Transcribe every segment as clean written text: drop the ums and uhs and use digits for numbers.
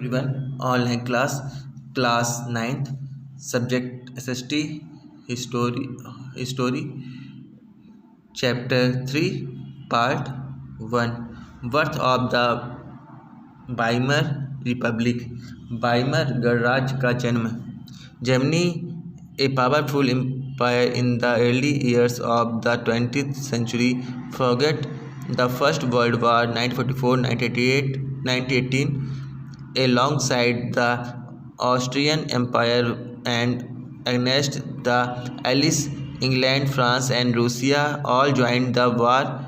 everyone. Online class 9th, subject SST, history, chapter 3, part 1. Birth of the Weimar Republic. Weimar गणराज्य का जन्म. Germany, a powerful empire in the early years of the 20th century, forget the First World War 1914-1918 alongside the Austrian Empire and against the Allies. England, France and Russia all joined the war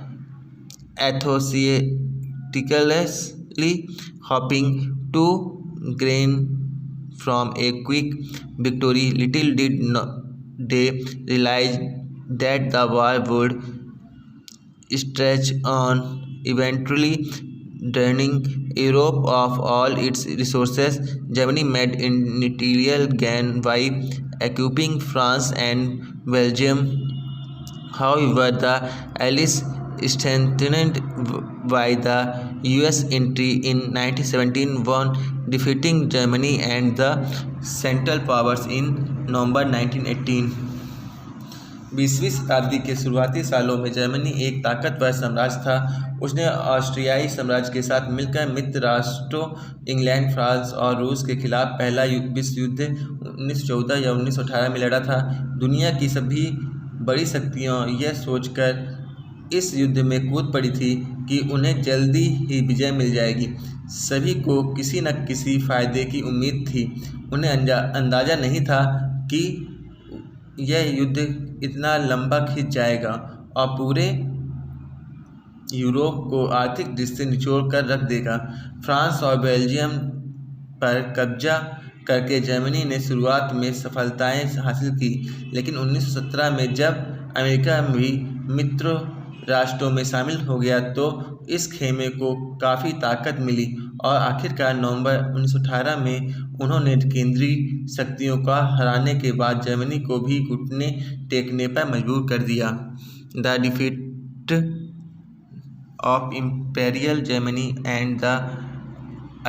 enthusiastically, hoping to gain from a quick victory. Little did they realize that the war would stretch on, eventually draining Europe of all its resources. Germany made initial gain by occupying France and Belgium. However, the Allies, strengthened by the US entry in 1917, won, defeating Germany and the Central Powers in November 1918. 20वीं शताब्दी के शुरुआती सालों में Germany एक ताकतवर साम्राज्य था. उसने ऑस्ट्रियाई साम्राज्य के साथ मिलकर मित्र राष्ट्रों इंग्लैंड, फ्रांस और रूस के खिलाफ पहला विश्व युद्ध 1914 या 1918 में लड़ा था. दुनिया की सभी बड़ी शक्तियाँ यह सोचकर इस युद्ध में कूद पड़ी थी कि उन्हें जल्दी ही विजय मिल जाएगी. सभी को किसी न किसी फायदे की उम्मीद थी. उन्हें अंदाज़ा नहीं था कि यह युद्ध इतना लंबा खिंच जाएगा और पूरे यूरोप को आर्थिक दृष्टि से निचोड़ कर रख देगा. फ्रांस और बेल्जियम पर कब्जा करके जर्मनी ने शुरुआत में सफलताएं हासिल की, लेकिन 1917 में जब अमेरिका भी मित्र राष्ट्रों में शामिल हो गया तो इस खेमे को काफ़ी ताकत मिली और आखिरकार नवंबर 1918 में उन्होंने केंद्रीय शक्तियों का हराने के बाद जर्मनी को भी घुटने टेकने पर मजबूर कर दिया. The defeat of imperial Germany and the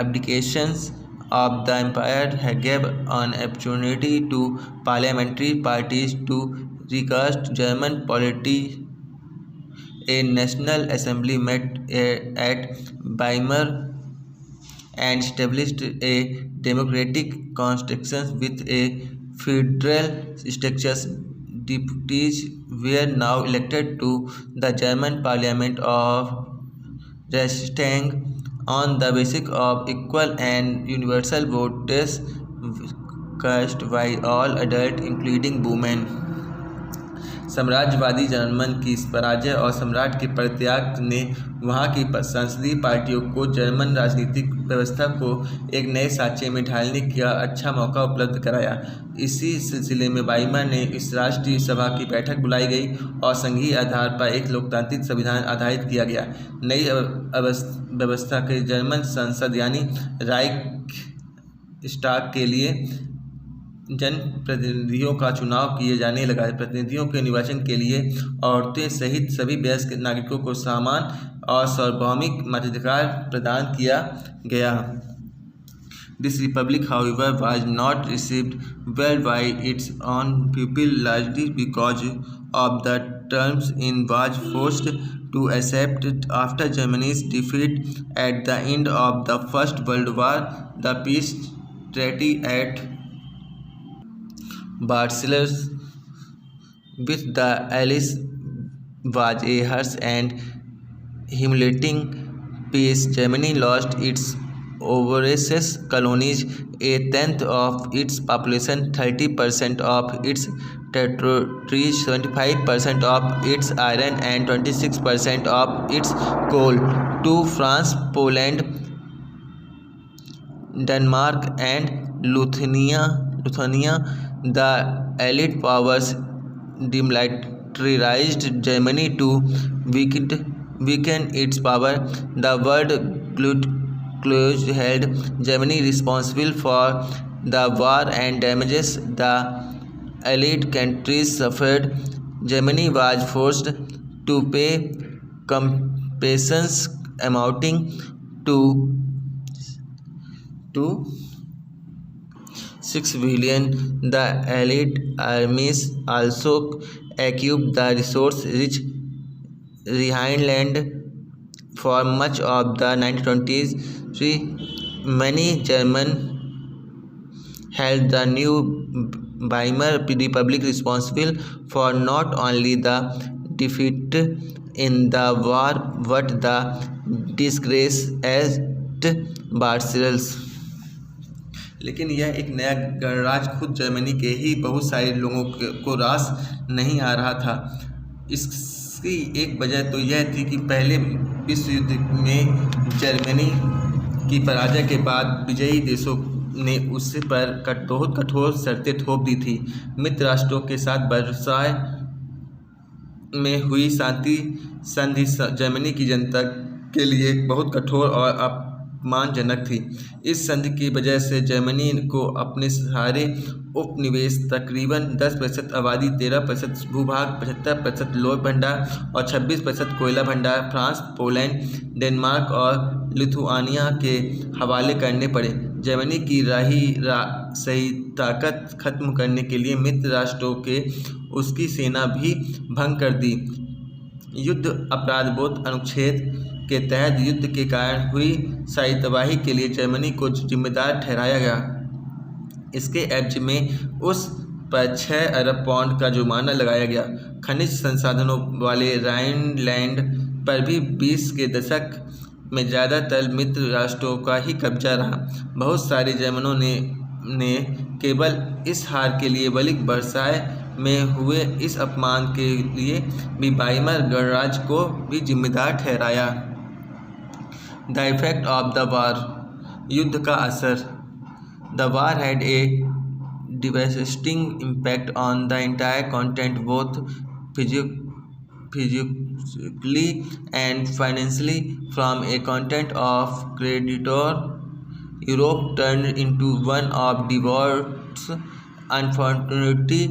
abdications of the empire gave an opportunity to parliamentary parties to recast German polity. A national assembly met at Weimar and established a democratic constitution with a federal structure. Deputies were now elected to the German parliament of Reichstag on the basis of equal and universal votes cast by all adults including women. साम्राज्यवादी German की पराजय और सम्राट के परित्याग ने वहाँ की संसदीय पार्टियों को जर्मन राजनीतिक व्यवस्था को एक नए साँचे में ढालने का अच्छा मौका उपलब्ध कराया. इसी सिलसिले में वाइमर ने इस राष्ट्रीय सभा की बैठक बुलाई गई और संघीय आधार पर एक लोकतांत्रिक संविधान आधारित किया गया. नई व्यवस्था के जर्मन संसद यानी राइखस्टाग के लिए जनप्रतिनिधियों का चुनाव किए जाने लगा. प्रतिनिधियों के निर्वाचन के लिए औरतें सहित सभी वयस्क नागरिकों को समान और सार्वभौमिक मताधिकार प्रदान किया गया. This republic, however, was not received well by its own people, largely because of the terms it was forced to accept after Germany's defeat at the end of the First World War. The peace treaty at Versailles with the Allies was a harsh and humiliating peace. Germany lost its overseas colonies, a tenth of its population, 30% of its territories, 75% of its iron and 26% of its coal to France, Poland, Denmark and Lithuania. The Allied powers demilitarized Germany to weaken its power. The world closely held Germany responsible for the war and damages the Allied countries suffered. Germany was forced to pay compensations amounting to to 6 billion. The elite armies also occupied the resource-rich Rhineland for much of the 1920s. Many Germans held the new Weimar Republic responsible for not only the defeat in the war but the disgrace at Versailles. लेकिन यह एक नया गणराज्य खुद Germany के ही बहुत सारे लोगों को रास नहीं आ रहा था। इसकी एक वजह तो यह थी कि पहले विश्व युद्ध में जर्मनी की पराजय के बाद विजयी देशों ने उस पर बहुत कठोर शर्तें थोप दी थी। मित्र राष्ट्रों के साथ वर्साय में हुई शांति संधि जर्मनी की जनता के लिए बहुत कठोर और अपमानजनक थी। इस संधि की वजह से जर्मनी को अपने सारे उपनिवेश, तकरीबन 10% आबादी, 13% भूभाग, 75% लोह भंडार और 26% कोयला भंडार फ्रांस, पोलैंड, डेनमार्क और लिथुआनिया के हवाले करने पड़े। जर्मनी की सही ताकत खत्म करने के लिए मित्र राष्ट्रों के उसकी सेना भी भंग कर दी। युद्ध अपराधबोध अनुच्छेद के तहत युद्ध के कारण हुई सारी तबाही के लिए जर्मनी को जिम्मेदार ठहराया गया। इसके एवज में उस पर 6 अरब पाउंड का जुर्माना लगाया गया। खनिज संसाधनों वाले राइनलैंड पर भी 20 के दशक में ज़्यादातर मित्र राष्ट्रों का ही कब्जा रहा। बहुत सारे जर्मनों ने केवल इस हार के लिए बल्कि वर्साय में हुए इस अपमान के लिए भी वाइमर गणराज्य को भी जिम्मेदार ठहराया। The effect of the war, युद्ध का असर। The war had a devastating impact on the entire continent, both physically and financially. From a continent of creditor, Europe turned into one of divorce. Unfortunately,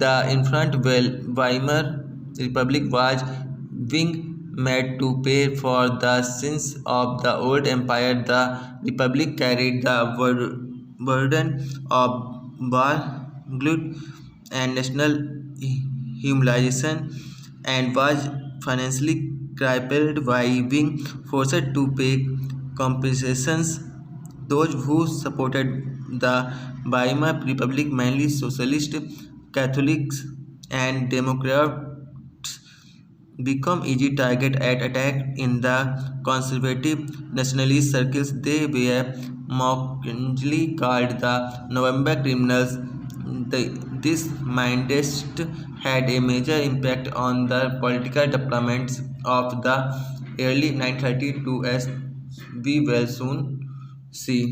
the infant Weimar Republic was being made to pay for the sins of the old empire. The Republic carried the burden of war, blood, and national humiliation, and was financially crippled by being forced to pay compensations. Those who supported the Weimar Republic, mainly socialist, Catholics, and Democrats, become easy target at attack in the conservative nationalist circles. They were mockingly called the November criminals. This mindset had a major impact on the political developments of the early 1932, as we will soon see.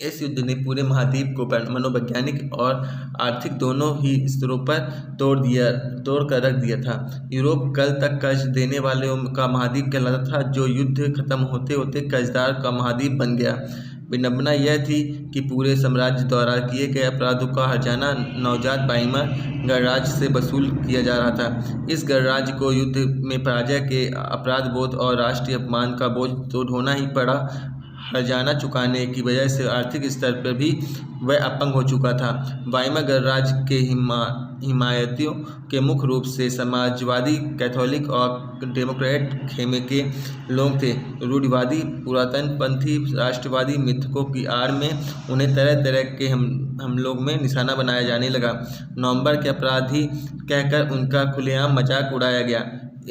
इस युद्ध ने पूरे महाद्वीप को मनोवैज्ञानिक और आर्थिक दोनों ही स्तरों पर तोड़ कर रख दिया था। यूरोप कल तक कर्ज देने वालों का महाद्वीप कहलाता था, जो युद्ध खत्म होते होते कर्जदार का महाद्वीप बन गया। विडंबना यह थी कि पूरे साम्राज्य द्वारा किए गए अपराधों का हर्जाना नवजात वाइमर गणराज्य से वसूल किया जा रहा था। इस गणराज्य को युद्ध में पराजय के अपराध बोध और राष्ट्रीय अपमान का बोझ तो ढोना ही पड़ा। हर्जाना चुकाने की वजह से आर्थिक स्तर पर भी वह अपंग हो चुका था। वाइमर गणराज्य के हिमायतियों के मुख्य रूप से समाजवादी, कैथोलिक और डेमोक्रेट खेमे के लोग थे। रूढ़िवादी, पुरातनपंथी, राष्ट्रवादी मिथकों की आड़ में उन्हें तरह तरह के हमलों में निशाना बनाया जाने लगा। नवंबर के अपराधी कहकर उनका खुलेआम मजाक उड़ाया गया।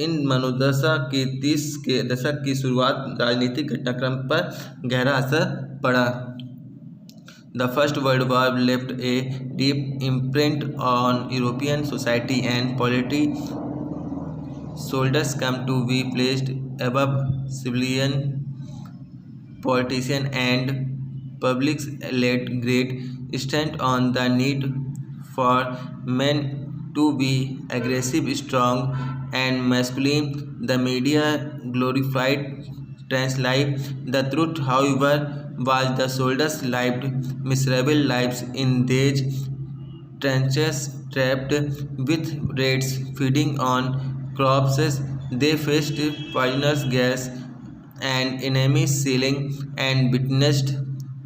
इन मनोदशा के 30 के दशक की शुरुआत राजनीतिक घटनाक्रम पर गहरा असर पड़ा। The First World War left a deep imprint on European society and polity. Soldiers come to be placed above civilian politicians, and publics laid great stress on the need for men to be aggressive, strong, and masculine. The media glorified trans life. The truth, however, was the soldiers lived miserable lives in these trenches, trapped with rats feeding on corpses. They faced poisonous gas and enemy shelling and witnessed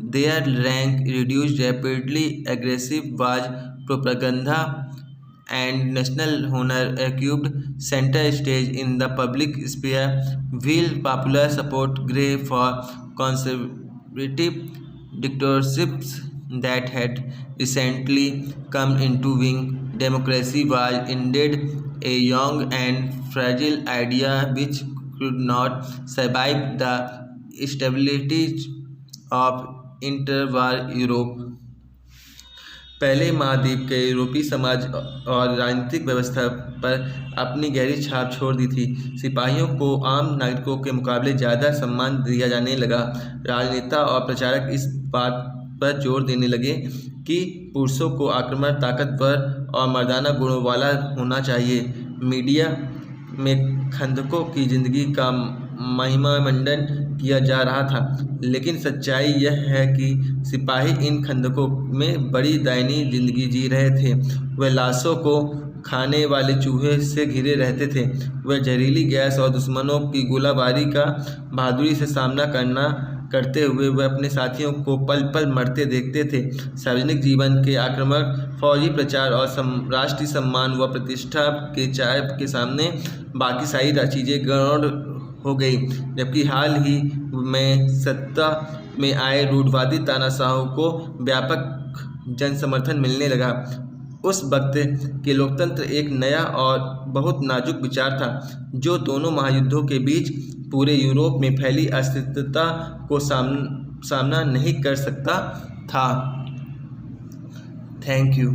their rank reduced rapidly. Aggressive was propaganda and national honor occupied center stage in the public sphere, while popular support grew for conservative dictatorships that had recently come into being. Democracy was indeed a young and fragile idea which could not survive the stability of interwar Europe. पहले महाद्वीप के यूरोपीय समाज और राजनीतिक व्यवस्था पर अपनी गहरी छाप छोड़ दी थी। सिपाहियों को आम नागरिकों के मुकाबले ज़्यादा सम्मान दिया जाने लगा। राजनेता और प्रचारक इस बात पर जोर देने लगे कि पुरुषों को आक्रामक, ताकतवर और मर्दाना गुणों वाला होना चाहिए। मीडिया में खंदकों की जिंदगी का महिमामंडन किया जा रहा था, लेकिन सच्चाई यह है कि सिपाही इन खंदकों में बड़ी दयनीय जिंदगी जी रहे थे। वे लाशों को खाने वाले चूहे से घिरे रहते थे। वे जहरीली गैस और दुश्मनों की गोलाबारी का बहादुरी से सामना करते हुए वे अपने साथियों को पल पल मरते देखते थे। सार्वजनिक जीवन के आक्रामक फौजी प्रचार और राष्ट्रीय सम्मान व प्रतिष्ठा के चाय के सामने बाकी सारी चीज़ें गौण हो गई। जबकि हाल ही में सत्ता में आए रूढ़वादी तानाशाहों को व्यापक जन समर्थन मिलने लगा। उस वक्त के लोकतंत्र एक नया और बहुत नाजुक विचार था, जो दोनों महायुद्धों के बीच पूरे यूरोप में फैली अस्थिरता को सामना नहीं कर सकता था। Thank you.